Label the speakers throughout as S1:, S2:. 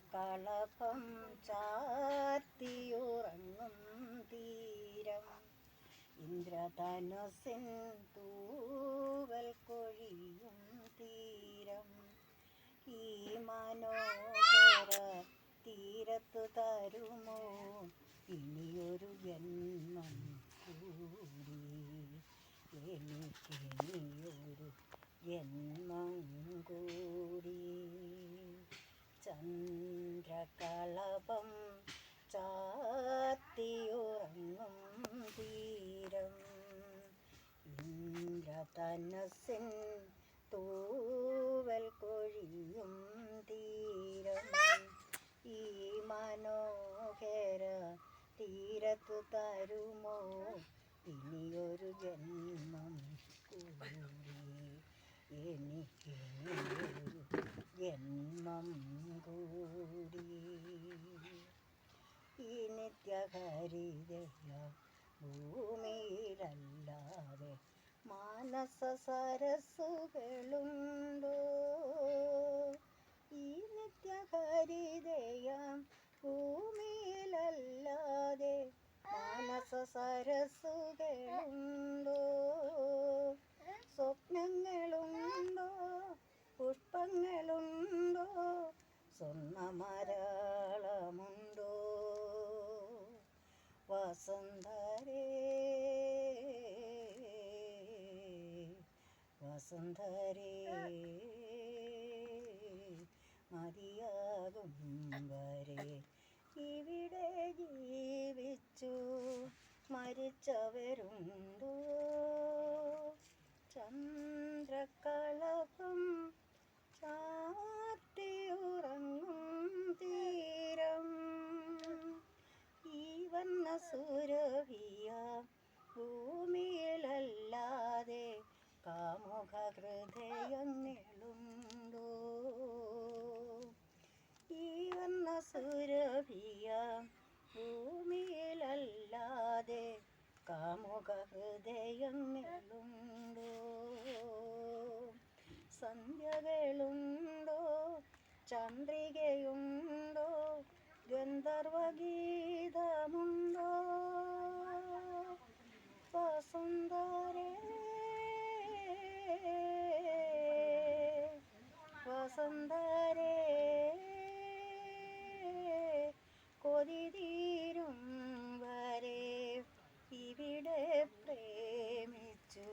S1: ചന്ദ്രകളഭം ചാർത്തിയുറങ്ങും തീരം ഇന്ദ്രധനുസിൻ തൂവൽ കൊഴിയും തീരം ഈ മനോഹര തീരത്തു തരുമോ ഇനിയൊരു ജന്മം കൂടി എനിക്കിനിയൊരു ജന്മം കൂടി ചന്ദ്രകളഭം ചാർത്തിയുറങ്ങും തീരം ഇന്ദ്രധനുസിൻ തൂവൽ കൊഴിയും തീരം ഈ മനോഹര തീരത്തു തരുമോ ഇനിയൊരു ജന്മം കൂടി എനിക്കിനിയൊരു ജന്മം കൂടി ഈ നിത്യഹരിതയ ഭൂമിയിലല്ലാതെ മാനസ സരസ്സുകളുണ്ടോ ഈ നിത്യഹരിതയാം ഭൂമിയിലല്ലാതെ മാനസ സരസ്സുകളുണ്ടോ സ്വപ്നങ്ങളുണ്ടോ പുഷ്പങ്ങളുണ്ടോ സ്വർണ്ണമരാളമുണ്ടോ വസുന്ധരേ വസുന്ധരേ മതിയാകും വരെ ഇവിടെ ജീവിച്ചു മരിച്ചവരുണ്ടോ ചന്ദ്രകളഭം ചാർത്തിയുറങ്ങും തീരം ഈ വർണ്ണസുരഭിയ ഭൂമിയിലല്ലാതെ കാമുക ഹൃദയങ്ങളുണ്ടോ ഈ വർണ്ണസുരഭിയ ഭൂമിയിലല്ലാതെ കാമുക ഹൃദയങ്ങളുണ്ടോ സന്ധ്യകളുണ്ടോ ചന്ദ്രികയുണ്ടോ ഗന്ധർവഗീതമുണ്ടോ വസുന്ധരേ വസുന്ധരേ കൊതി തീരും വരെ ഇവിടെ പ്രേമിച്ചു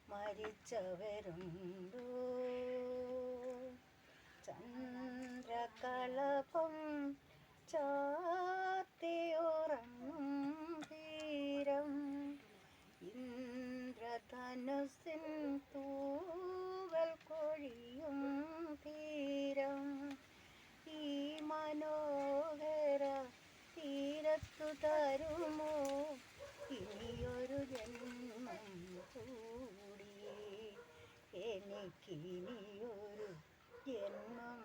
S1: മരിച്ചവരുണ്ടോ ചന്ദ്രകളഭം ചാർത്തിയുറങ്ങും തീരം ഇന്ദ്രധനുസിൻ തൂവൽ കൊഴിയും തീരം ഈ മനോഹര തീരത്തു തരുമോ ഇനിയൊരു ജന്മം കൂടി എനിക്കിനിയൊരു ജന്മം